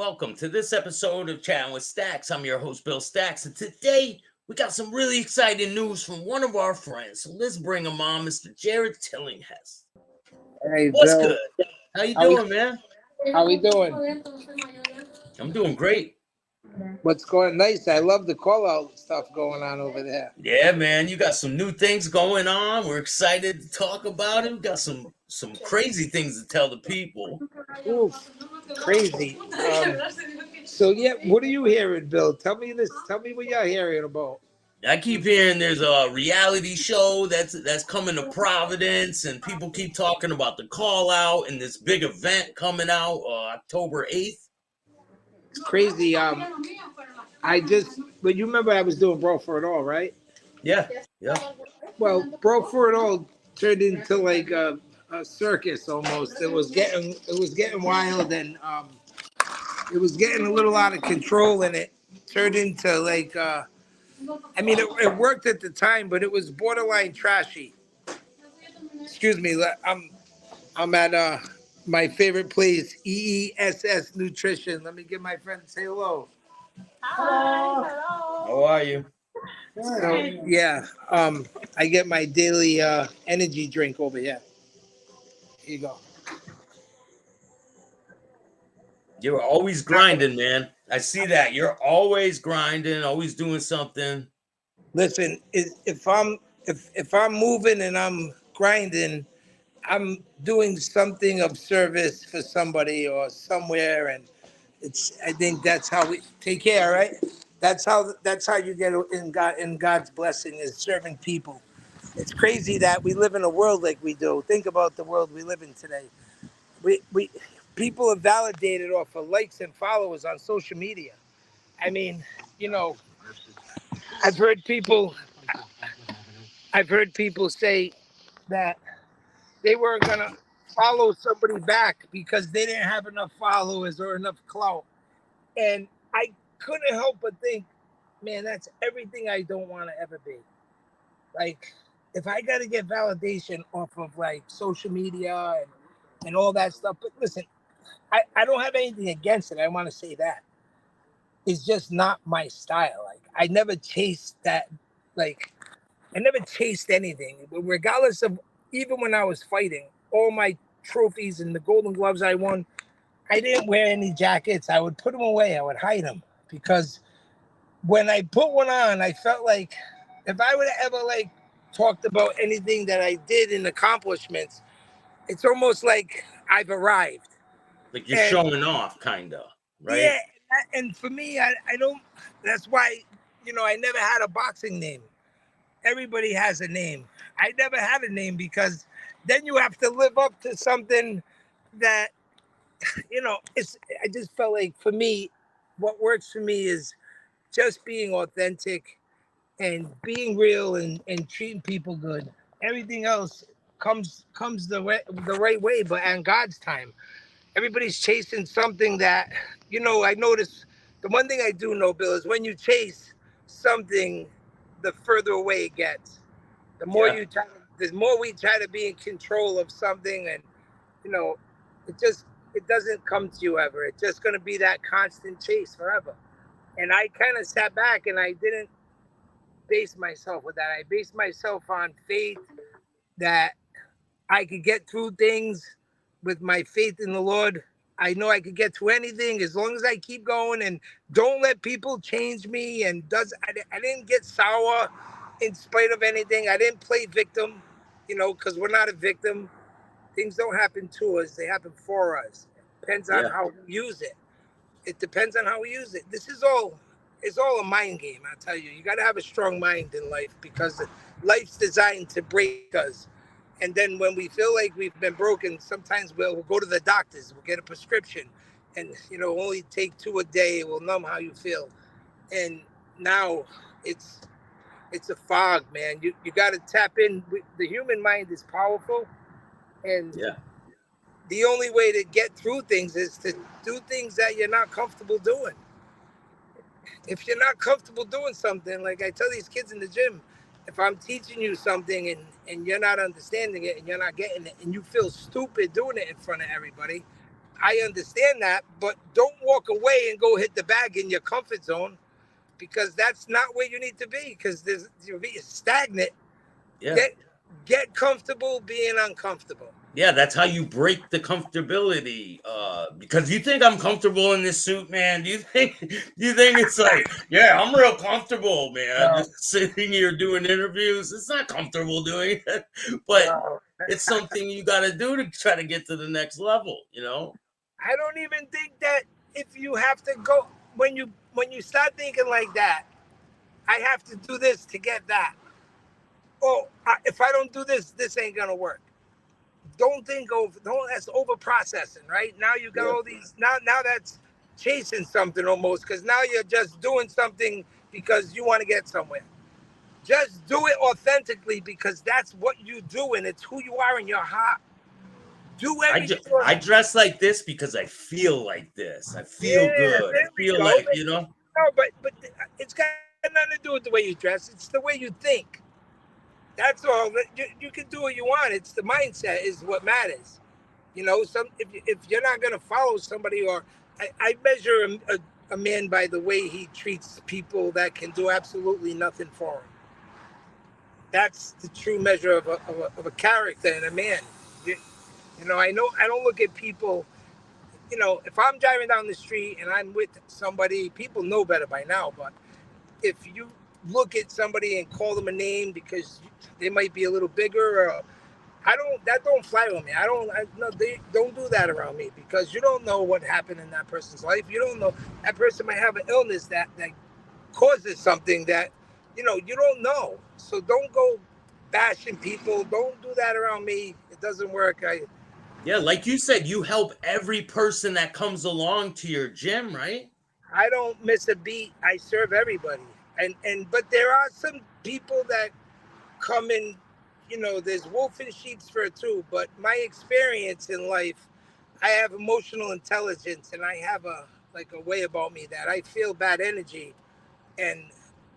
Welcome to this episode of Chattin with Staxx. I'm your host, Bill Staxx, and today we got some really exciting news from one of our friends. So let's bring him on, Mr. Jarrod Tillinghast. Hey What's Bill, good? How you how we doing, man? how we doing? I'm doing great. What's going nice? I love the call out stuff going on over there. Yeah, man, you got some new things going on. We're excited to talk about it. We got some crazy things to tell the people. Oof, crazy. So yeah, what are you hearing, Bill? Tell me this. Tell me what you're hearing about. I keep hearing there's a reality show that's coming to Providence, and people keep talking about the call out and this big event coming out October 8th. It's crazy. But you remember I was doing Bro for It All, right? Yeah, yeah. Well, Bro for It All turned into like a circus almost. It was getting wild, and it was getting a little out of control, and it turned into like. It worked at the time, but it was borderline trashy. Excuse me, I'm at my favorite place, EESS Nutrition. Let me give my friend say hello. How are you? So yeah, I get my daily energy drink over here. Here you go. You're always grinding, man. I see that. You're always grinding, always doing something. Listen, if I'm moving and I'm grinding, I'm doing something of service for somebody or somewhere, and I think that's how we take care, right? That's how you get in God's blessing is serving people. It's crazy that we live in a world like we do. Think about the world we live in today. We people are validated off of likes and followers on social media. I mean, you know, I've heard people I've heard people say that they weren't gonna follow somebody back because they didn't have enough followers or enough clout. And I couldn't help but think, man, that's everything I don't want to ever be. Like, if I got to get validation off of like social media and all that stuff, but listen, I don't have anything against it. I want to say that. It's just not my style. Like, I never chased that. Like, I never chased anything, regardless of even when I was fighting, all my trophies and the golden gloves I won. I didn't wear any jackets. I would put them away. I would hide them because when I put one on, I felt like if I would have ever like talked about anything that I did in accomplishments, it's almost like I've arrived. Like you're And showing off, kind of, right? yeah, and for me, I don't. That's why I never had a boxing name. Everybody has a name. I never had a name because then you have to live up to something that it's. I just felt like for me, what works for me is just being authentic and being real and treating people good. Everything else comes the right way, but on God's time. Everybody's chasing something that I notice. The one thing I do know, Bill, is when you chase something, the further away it gets. The more Yeah, you try, the more we try to be in control of something, and you know, it doesn't come to you ever. It's just going to be that constant chase forever. And I kind of sat back and I didn't base myself with that. I based myself on faith that I could get through things with my faith in the Lord. I know I could get through anything as long as I keep going and don't let people change me. And I didn't get sour in spite of anything. I didn't play victim, because we're not a victim. Things don't happen to us; they happen for us. It depends on yeah, how we use it. It depends on how we use it. This is all. It's all a mind game. I tell you, you got to have a strong mind in life because life's designed to break us. And then when we feel like we've been broken, sometimes we'll go to the doctors. We'll get a prescription, and only take two a day. It will numb how you feel. And now it's it's a fog, man. You got to tap in. The human mind is powerful, and yeah, the only way to get through things is to do things that you're not comfortable doing. If you're not comfortable doing something, like I tell these kids in the gym, if I'm teaching you something and you're not understanding it and you're not getting it and you feel stupid doing it in front of everybody, I understand that, but don't walk away and go hit the bag in your comfort zone, because that's not where you need to be. Because you'll be stagnant. Yeah. Get comfortable being uncomfortable. Yeah, that's how you break the comfortability. Because you think I'm comfortable in this suit, man. Do you think it's like, yeah, I'm real comfortable, man. No, Just sitting here doing interviews. It's not comfortable doing it, but no. it's something you got to do to try to get to the next level. I don't even think that if you have to go when you start thinking like that, I have to do this to get that. Oh, if I don't do this, this ain't gonna work. Don't think over. Don't. That's over processing, right? Now you got Yeah. all these. Now that's chasing something almost, because now you're just doing something because you want to get somewhere. Just do it authentically, because that's what you do and it's who you are in your heart. Do everything. I dress like this because I feel like this. I feel Yeah, good. I there we feel go. like, No, but it's got nothing to do with the way you dress. It's the way you think. That's all. You can do what you want. It's the mindset is what matters. If you're not gonna follow somebody, or I measure a man by the way he treats people that can do absolutely nothing for him. That's the true measure of a character and a man. You, I don't look at people. If I'm driving down the street and I'm with somebody, people know better by now. But if you look at somebody and call them a name because they might be a little bigger, or that don't fly with me. No, they don't do that around me, because you don't know what happened in that person's life. You don't know, that person might have an illness that causes something that you don't know. So don't go bashing people. Don't do that around me. It doesn't work. yeah, like you said, you help every person that comes along to your gym, right? I don't miss a beat. I serve everybody. But there are some people that come in, there's wolf in sheep's fur too. But my experience in life, I have emotional intelligence, and I have a way about me that I feel bad energy, and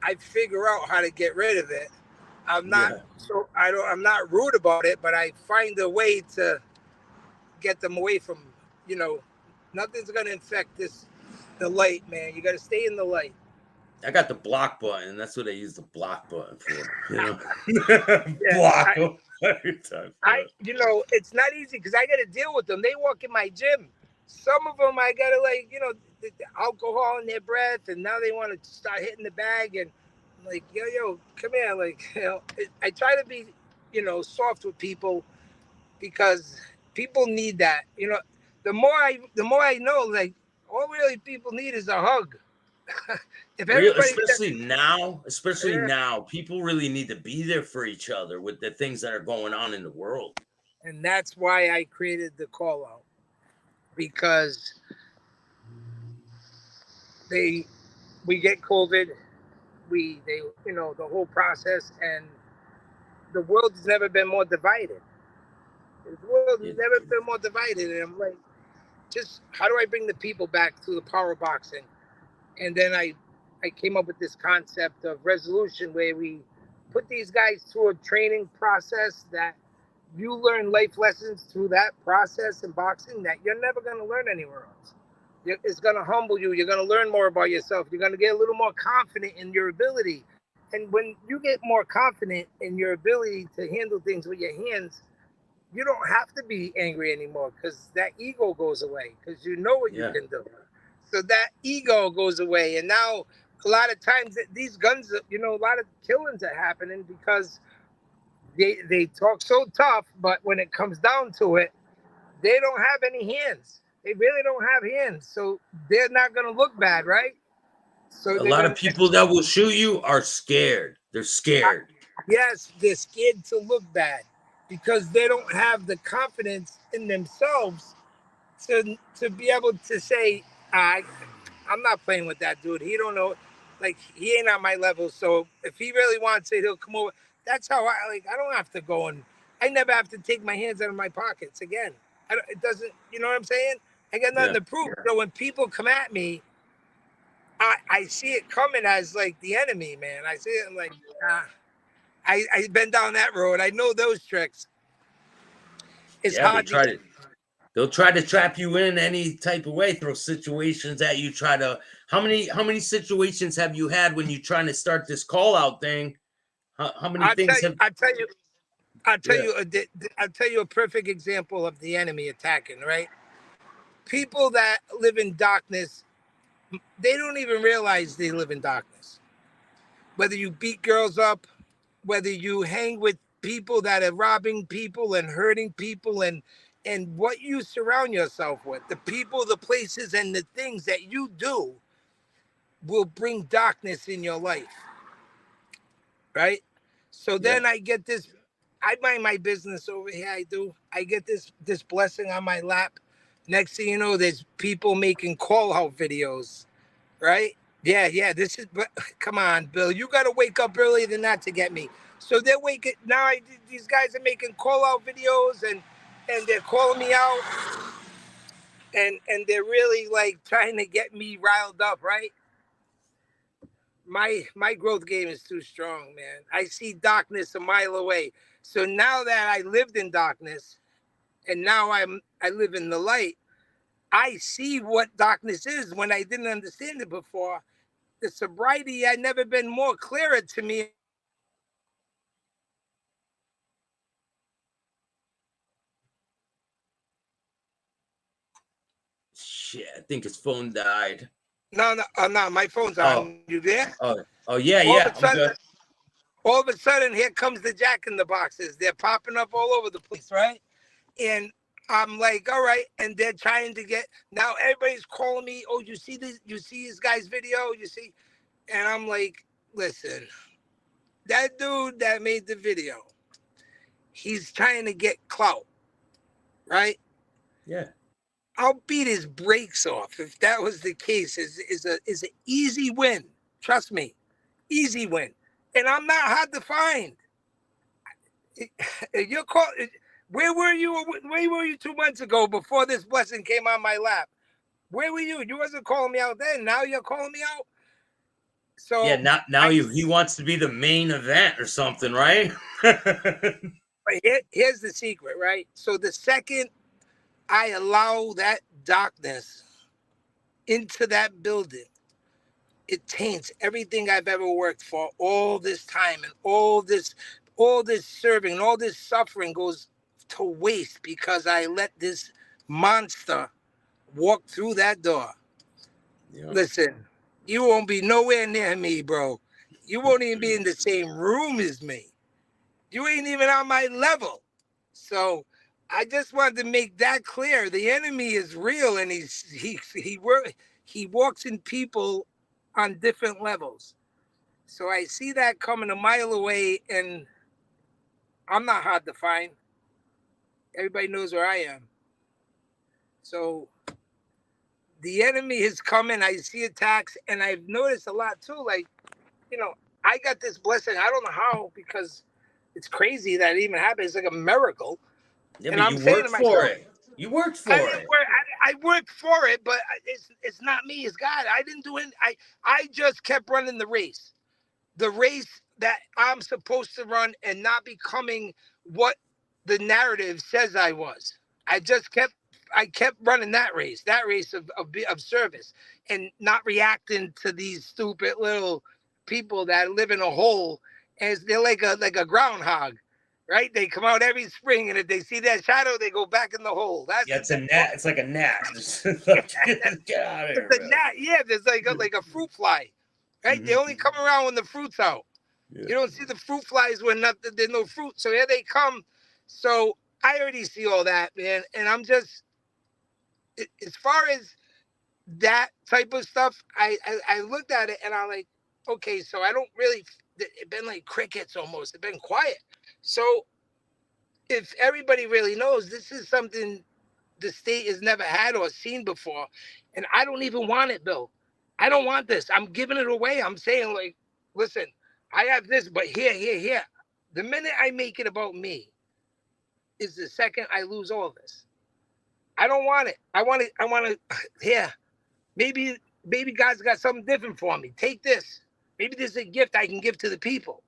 I figure out how to get rid of it. Yeah. I'm not rude about it, but I find a way to get them away from, you know, nothing's gonna infect the light, man. You gotta stay in the light. I got the block button. That's what I use the block button for. Yeah, Block them every time. it's not easy because I got to deal with them. They walk in my gym. Some of them I gotta the alcohol in their breath, and now they want to start hitting the bag, and I'm like, yo, come here, I try to be, soft with people, because people need that. The more I know, like, all really people need is a hug. If Real, everybody, especially yeah, now, people really need to be there for each other with the things that are going on in the world. and that's why I created the call out, because they we get COVID, the whole process, and the world has never been more divided. The world has Yeah, never been more divided, and I'm like, just how do I bring the people back to the power of boxing? And then I came up with this concept of resolution, where we put these guys through a training process that you learn life lessons through that process in boxing that you're never going to learn anywhere else. It's going to humble you. You're going to learn more about yourself. You're going to get a little more confident in your ability. And when you get more confident in your ability to handle things with your hands, you don't have to be angry anymore, because that ego goes away, because you know what you yeah. can do. So that ego goes away. And now a lot of times these guns, a lot of killings are happening because they talk so tough, but when it comes down to it, they don't have any hands. They really don't have hands. So they're not going to look bad, right? So A they're lot going of people that will shoot you are scared. They're scared. yes, they're scared to look bad, because they don't have the confidence in themselves to be able to say, I'm not playing with that dude. He don't know, like, he ain't on my level. So if he really wants it, he'll come over. That's how I don't have to go, and I never have to take my hands out of my pockets again. It doesn't, you know what I'm saying? I got nothing Yeah. to prove. So when people come at me, I see it coming as like the enemy, man. I see it, I'm like, I've been down that road. I know those tricks. It's Yeah, we hard to tried get. it. They'll try to trap you in any type of way, throw situations at you, try to how many situations have you had when you're trying to start this call out thing? How many I'll tell things you. have I'll tell yeah, you. I'll tell you a perfect example of the enemy attacking. Right, people that live in darkness, they don't even realize they live in darkness. Whether you beat girls up, whether you hang with people that are robbing people and hurting people, and what you surround yourself with, the people, the places, and the things that you do will bring darkness in your life, right? So yeah, then I get this, I mind my business over here. I get this blessing on my lap. Next thing you know, there's people making call out videos, right? Yeah. This is, but come on, Bill, you got to wake up earlier than that to get me. So they're waking now. These guys are making call out videos, and they're calling me out, and they're really like trying to get me riled up, right? My growth game is too strong, man. I see darkness a mile away. So now that I lived in darkness, and now I live in the light, I see what darkness is when I didn't understand it before. The sobriety had never been more clearer to me. shit. I think his phone died. No, my phone's Oh, on. You there? oh yeah, All of yeah. a I'm sudden, good. here comes the Jack in the boxes. They're popping up all over the place, right? And I'm like, all right. And they're trying to get, now everybody's calling me. Oh, you see this? You see this guy's video? You see? And I'm like, listen, that dude that made the video, he's trying to get clout, right? Yeah, I'll beat his brakes off if that was the case. Is an easy win. Trust me, easy win. And I'm not hard to find. You're call, where were you? Where were you 2 months ago before this blessing came on my lap? Where were you? You wasn't calling me out then. Now you're calling me out. yeah. So Now he wants to be the main event or something, right? here's the secret, right? So the second I allow that darkness into that building, it taints everything I've ever worked for all this time, and all this serving, all this suffering goes to waste because I let this monster walk through that door. Yeah. Listen, you won't be nowhere near me, bro. You won't even be in the same room as me. You ain't even on my level. So I just wanted to make that clear. The enemy is real, and he walks in people on different levels. So I see that coming a mile away, and I'm not hard to find. Everybody knows where I am. So the enemy is coming. I see attacks, and I've noticed a lot too. Like, you know, I got this blessing. I don't know how, because it's crazy that it even happened. It's like a miracle. Yeah, And but I'm you saying worked to for myself, it. You worked I for didn't it. work. I worked for it, but it's not me. It's God. I didn't do it. I just kept running the race that I'm supposed to run, and not becoming what the narrative says I was. I just kept running that race of service, and not reacting to these stupid little people that live in a hole, as they're like a groundhog, right? They come out every spring, and if they see that shadow, they go back in the hole. Yeah, it's a Well, gnat. It's like a gnat. Just like, get out of it's here, a gnat. Yeah, there's like a fruit fly, right? They man. only come around when the fruit's out. Yeah. You don't see the fruit flies when there's no fruit. So here they come. So I already see all that, man. And I'm just, as far as that type of stuff, I looked at it, and I'm like, okay, so I don't really, it's been like crickets almost. It's been quiet. So if everybody really knows, this is something the state has never had or seen before. And I don't even want it, Bill. I don't want this. I'm giving it away. I'm saying, like, listen, I have this, but here. The minute I make it about me is the second I lose all this. I don't want it. I want it here. Maybe God's got something different for me. Take this. Maybe this is a gift I can give to the people.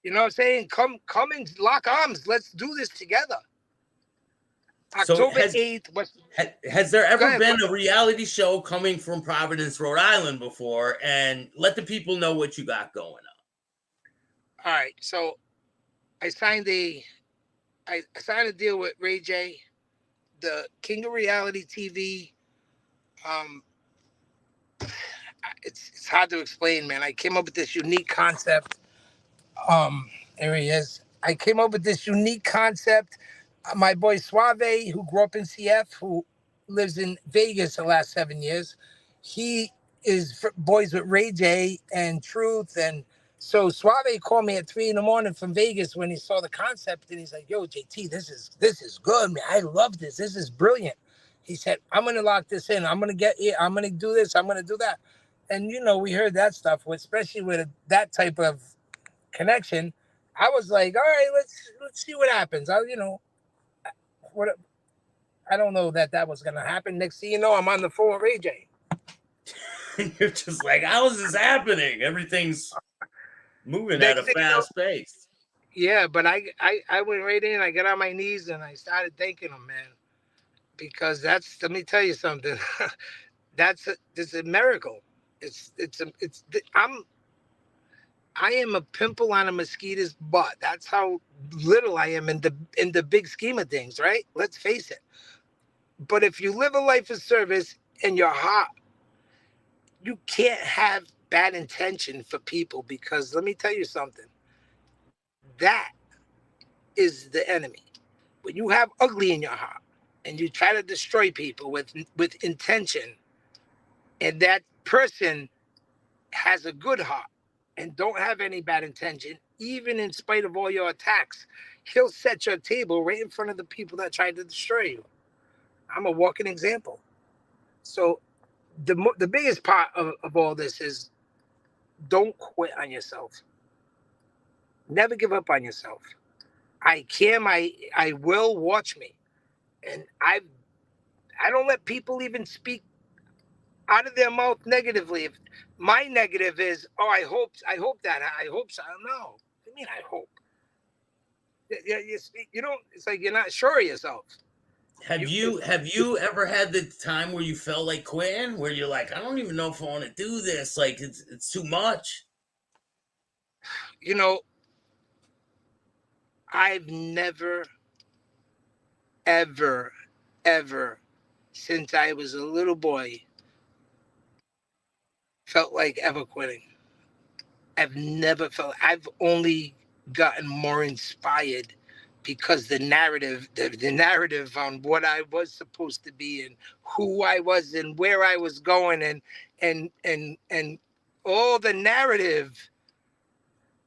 You know what I'm saying? Come and lock arms. Let's do this together. So October 8th was. has there Go ever ahead. been a reality show coming from Providence, Rhode Island before? And let the people know what you got going on. All right. So I signed a deal with Ray J, the king of reality TV. Um, it's hard to explain, man. I came up with this unique concept. There he is. I came up with this unique concept. My boy Suave, who grew up in CF, who lives in Vegas the last 7 years, he is boys with Ray J and Truth. And so Suave called me at 3 in the morning from Vegas when he saw the concept, and he's like, "Yo, JT, this is good, man. I love this. This is brilliant." He said, "I'm gonna lock this in. I'm gonna get it. I'm gonna do this. I'm gonna do that." And we heard that stuff, especially with that type of connection. I was like, all right, let's see what happens. What I don't know that was gonna happen. Next thing you know, I'm on the phone with Ray J. You're just like, how is this happening? Everything's moving at a Next thing you know, fast pace. yeah. But I went right in. I got on my knees and I started thanking him, man, because let me tell you something. This is a miracle. I am a pimple on a mosquito's butt. That's how little I am in the big scheme of things, right? Let's face it. But if you live a life of service and your heart, you can't have bad intention for people, because let me tell you something. That is the enemy. When you have ugly in your heart and you try to destroy people with intention, and that person has a good heart and don't have any bad intention, even in spite of all your attacks, he'll set your table right in front of the people that tried to destroy you. I'm a walking example. So the biggest part of all this is, don't quit on yourself. Never give up on yourself. I will, watch me. And I don't let people even speak out of their mouth negatively. If my negative is, oh, I hope so. No. What do you mean I hope? You don't, it's like you're not sure of yourself. Have you ever had the time where you felt like quitting, where you're like, I don't even know if I want to do this, like it's too much? You know, I've never, ever, ever, since I was a little boy, felt like ever quitting. I've only gotten more inspired because the narrative on what I was supposed to be and who I was and where I was going, and all the narrative,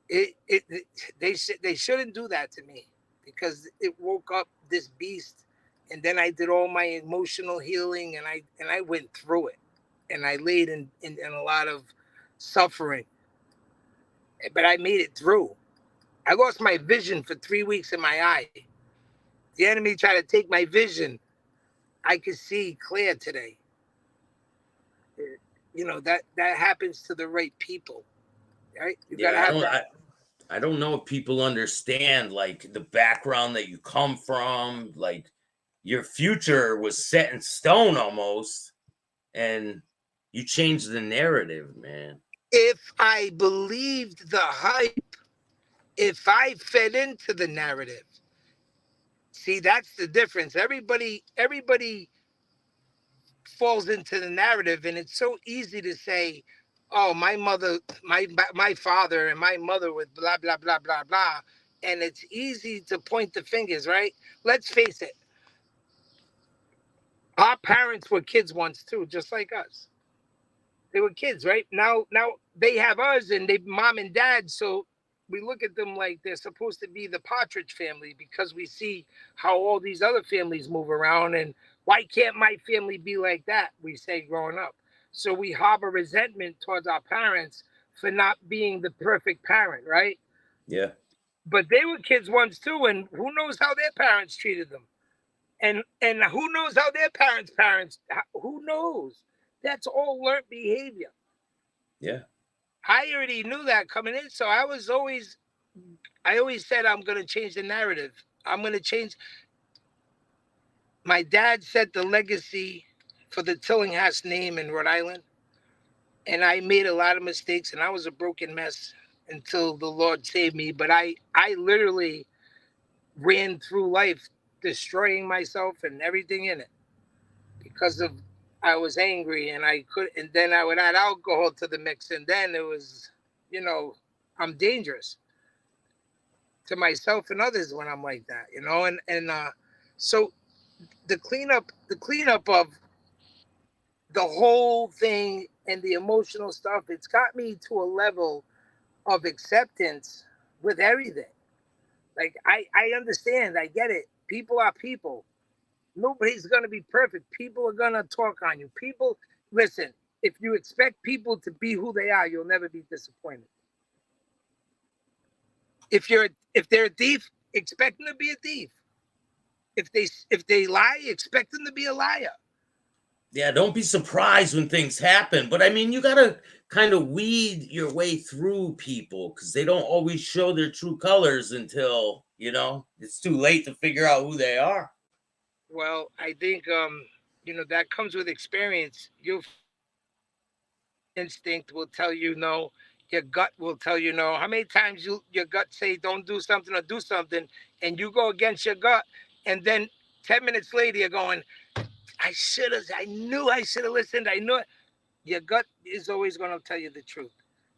it they shouldn't do that to me, because it woke up this beast. And then I did all my emotional healing, and I went through it, and I laid in a lot of suffering, but I made it through. I lost my vision for 3 weeks in my eye. The enemy tried to take my vision. I could see clear today. That happens to the right people, right? You got to Yeah, have that. I don't know if people understand like the background that you come from, like your future was set in stone almost, and you changed the narrative, man. If I believed the hype, if I fed into the narrative, see, that's the difference. Everybody falls into the narrative, and it's so easy to say, "Oh, my mother, my father, and my mother with blah blah blah blah blah," and it's easy to point the fingers, right? Let's face it. Our parents were kids once too, just like us. They were kids, right? Now they have us, and they mom and dad. So we look at them like they're supposed to be the Partridge family, because we see how all these other families move around, and why can't my family be like that? We say growing up. So we harbor resentment towards our parents for not being the perfect parent, right? Yeah. But they were kids once too, and who knows how their parents treated them, and who knows how their parents, who knows? That's all learned behavior. Yeah. I already knew that coming in, so I always said, I'm going to change the narrative. I'm going to change. My dad set the legacy for the Tillinghast name in Rhode Island, and I made a lot of mistakes, and I was a broken mess until the Lord saved me. But I literally ran through life destroying myself and everything in it because of I was angry and I could, and then I would add alcohol to the mix, and then it was, you know, I'm dangerous to myself and others when I'm like that, you know, and so the cleanup of the whole thing and the emotional stuff, it's got me to a level of acceptance with everything. Like I understand, I get it. People are people. Nobody's gonna be perfect. People are gonna talk on you. People listen, if you expect people to be who they are, you'll never be disappointed. If they're a thief, expect them to be a thief. If they lie, expect them to be a liar. Yeah, don't be surprised when things happen. But I mean, you gotta kind of weed your way through people because they don't always show their true colors until, it's too late to figure out who they are. Well, I think that comes with experience. Your instinct will tell you no. Your gut will tell you no. How many times your gut say don't do something or do something, and you go against your gut, and then 10 minutes later you're going, I should have. I knew I should have listened. I knew it. Your gut is always going to tell you the truth.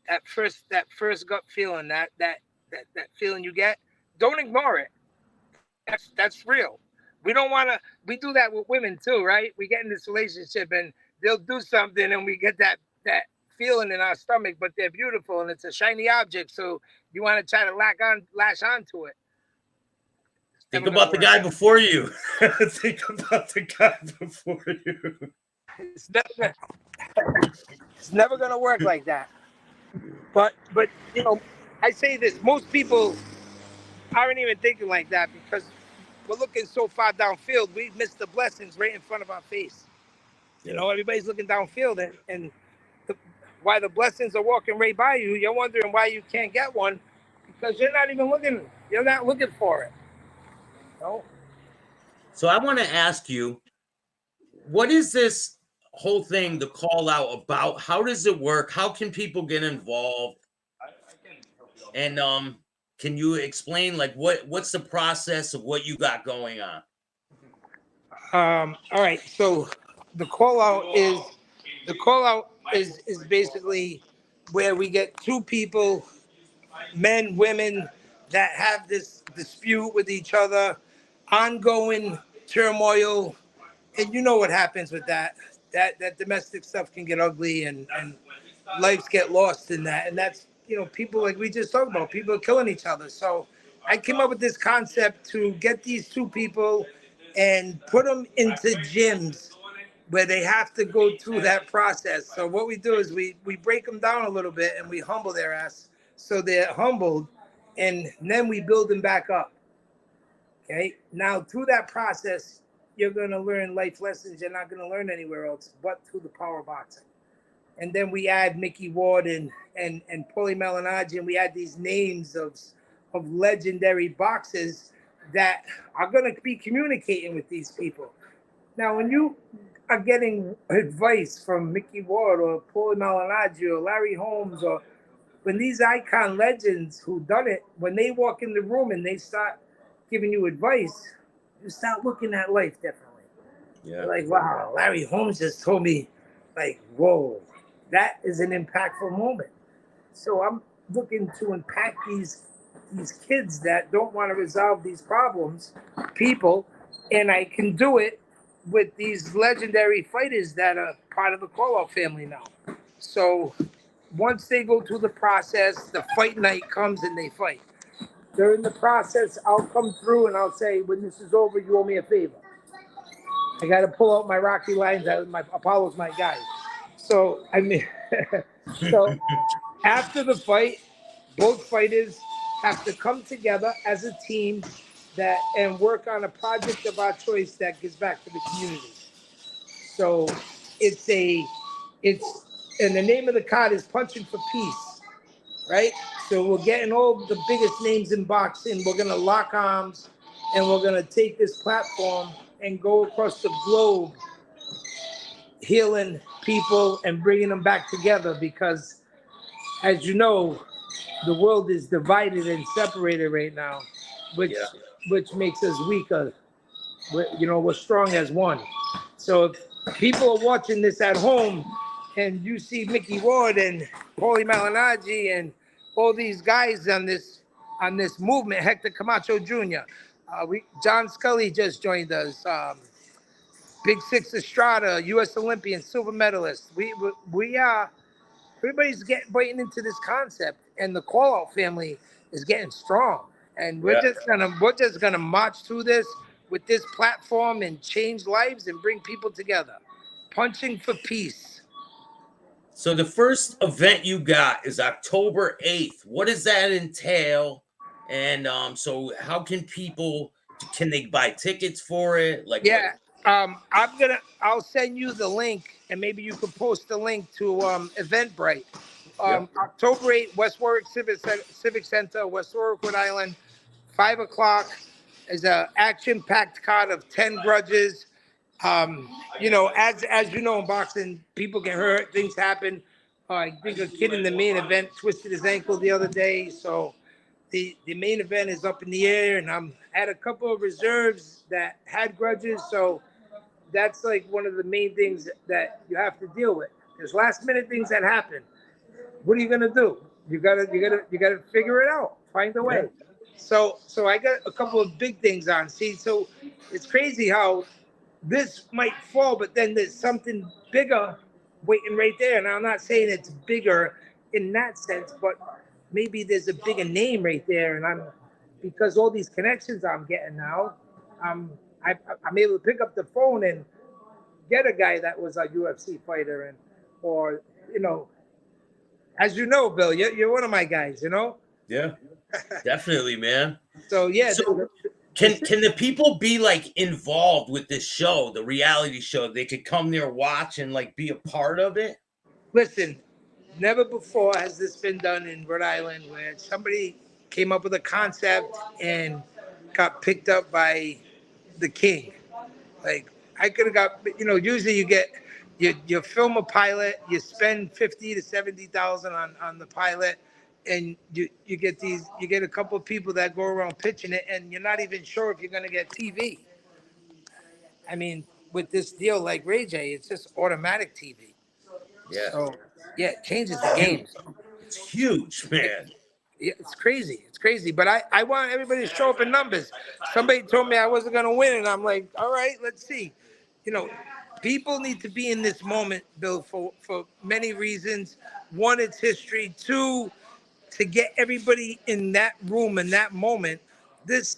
That first gut feeling, that feeling you get, don't ignore it. That's real. We don't want to. We do that with women too, right? We get in this relationship and they'll do something, and we get that feeling in our stomach, but they're beautiful and it's a shiny object. So you want to try to lash onto it. It's Think never gonna about the work. guy before you. Think about the guy before you. It's never, it's never gonna work like that. But I say this: most people aren't even thinking like that because we're looking so far downfield. We miss the blessings right in front of our face. Yeah. Everybody's looking downfield, and the, why the blessings are walking right by you. You're wondering why you can't get one because you're not even looking. You're not looking for it. No. So I want to ask you, what is this whole thing, the call out about? How does it work? How can people get involved? And can you explain like what's the process of what you got going on? All right. So the call out is basically where we get two people, men, women, that have this dispute with each other, ongoing turmoil, and you know what happens with that. That domestic stuff can get ugly, and lives get lost in that. And that's people like we just talked about. People are killing each other. So I came up with this concept to get these two people and put them into gyms where they have to go through that process. So what we do is we break them down a little bit and we humble their ass so they're humbled, and then we build them back up. Okay. Now through that process, you're gonna learn life lessons you're not gonna learn anywhere else but through the power of boxing. And then we add Mickey Ward and Paulie Malignaggi, and we add these names of legendary boxers that are gonna be communicating with these people. Now, when you are getting advice from Mickey Ward or Paulie Malignaggi or Larry Holmes, or when these icon legends who done it, when they walk in the room and they start giving you advice, you start looking at life differently. Yeah. You're like, wow, Larry Holmes just told me, like, whoa, that is an impactful moment. So I'm looking to impact these kids that don't want to resolve these problems, people, and I can do it with these legendary fighters that are part of the call-out family now. So once they go through the process, the fight night comes and they fight. During the process, I'll come through and I'll say, when this is over, you owe me a favor. I got to pull out my Rocky lines. My Apollo's my guy. So I mean, so after the fight, both fighters have to come together as a team that and work on a project of our choice that gives back to the community. So it's and the name of the card is Punching for Peace, right? So we're getting all the biggest names in boxing. We're gonna lock arms, and we're gonna take this platform and go across the globe healing people and bringing them back together because, as you know, the world is divided and separated right now, which Yeah. which makes us weaker. We're strong as one. So if people are watching this at home and you see Mickey Ward and Paulie Malignaggi and all these guys on this movement, Hector Camacho Jr., John Scully just joined us. Big Six Estrada, U.S. Olympian, silver medalist. We are everybody's getting biting into this concept, and the call out family is getting strong. And we're just gonna march through this with this platform and change lives and bring people together. Punching for peace. So the first event you got is October 8th. What does that entail? And so how can they buy tickets for it? Like what? Yeah. I'll send you the link, and maybe you could post the link to Eventbrite. Yeah. October 8th, West Warwick Civic Center, West Warwick, Rhode Island, 5 o'clock. Is a action-packed card of 10 grudges. As you know, in boxing, people get hurt, things happen. I think a kid in the main event twisted his ankle the other day, so the main event is up in the air, and I'm at a couple of reserves that had grudges, so that's like one of the main things that you have to deal with. There's last minute things that happen. What are you gonna do? You gotta figure it out. Find a Yeah. way. So I got a couple of big things on. See, so it's crazy how this might fall, but then there's something bigger waiting right there. And I'm not saying it's bigger in that sense, but maybe there's a bigger name right there. And because all these connections I'm getting now, I'm I'm able to pick up the phone and get a guy that was a UFC fighter or you know, as you know, Bill, you're one of my guys, Yeah. Definitely, man. So yeah, So can the people be like involved with this show, the reality show? They could come there, watch, and like be a part of it. listen, never before has this been done in Rhode Island where somebody came up with a concept and got picked up by the king. Like I could have got, usually you film a pilot, you spend 50 to 70,000 on the pilot, and you get a couple of people that go around pitching it, and you're not even sure if you're gonna get TV. I mean, with this deal like Ray J, it's just automatic TV. Yeah. So yeah, it changes the Huge. game. It's huge, man. Yeah, it's crazy. It's crazy. But I want everybody to show up in numbers. Somebody told me I wasn't gonna win, and I'm like, all right, let's see. You know, people need to be in this moment, Bill, for many reasons. One, it's history. Two, to get everybody in that room in that moment. This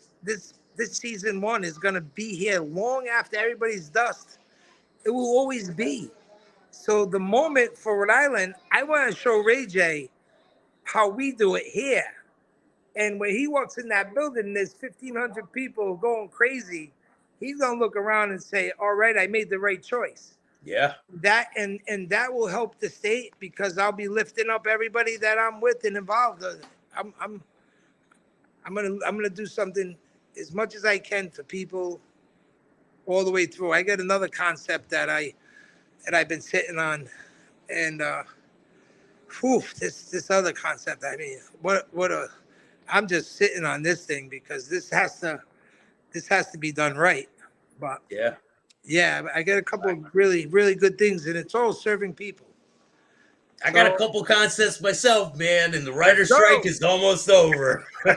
season one is gonna be here long after everybody's dust. It will always be. So the moment for Rhode Island, I want to show Ray J how we do it here. And when he walks in that building, there's 1,500 people going crazy. He's gonna look around and say, "All right, I made the right choice." Yeah. That that will help the state because I'll be lifting up everybody that I'm with and involved. I'm I'm I'm gonna do something as much as I can for people all the way through. I got another concept that I've been sitting on, and this other concept. I mean, what a I'm just sitting on this thing because this has to be done right. But Yeah. yeah, I got a couple of really really good things, and it's all serving people. I got a So couple concepts myself, man, and the let's writer's strike go, is almost over. I'm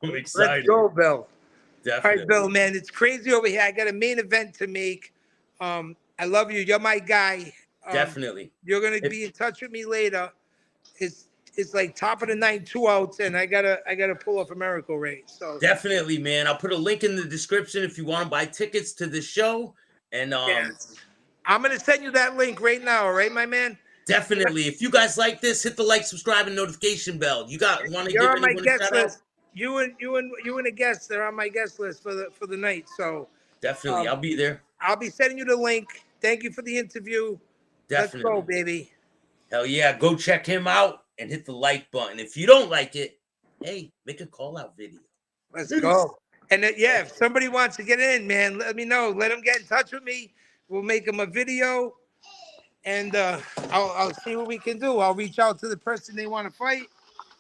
let's excited. go, Bill. All right, Definitely. Bill, man, it's crazy over here. I got a main event to make. I love you. You're my guy. Um, Definitely. you're gonna If, be in touch with me later. It's it's like top of the night, 2 outs, and I gotta pull off a miracle rate. So Definitely, man. I'll put a link in the description if you want to buy tickets to the show. And yes, I'm gonna send you that link right now. All right, my man. definitely, if you guys like this, hit the like, subscribe, and notification bell. You want to You're give on my anyone a guest shout out? list. You and a guest. They're on my guest list for the night. So Definitely, um, I'll be there. I'll be sending you the link. Thank you for the interview. Let's go, Definitely. baby. Hell yeah, go check him out and hit the like button. If you don't like it, hey, make a call out video. Let's Peace. go. And yeah, if somebody wants to get in, man, let me know. Let them get in touch with me. We'll make them a video, and I'll see what we can do. I'll reach out to the person they want to fight,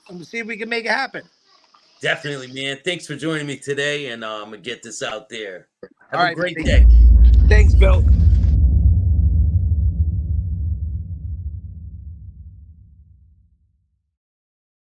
and we'll see if we can make it happen. Definitely, man. Thanks for joining me today, and I'm gonna get this out there. All Have a right, great buddy. day. Thanks, Bill.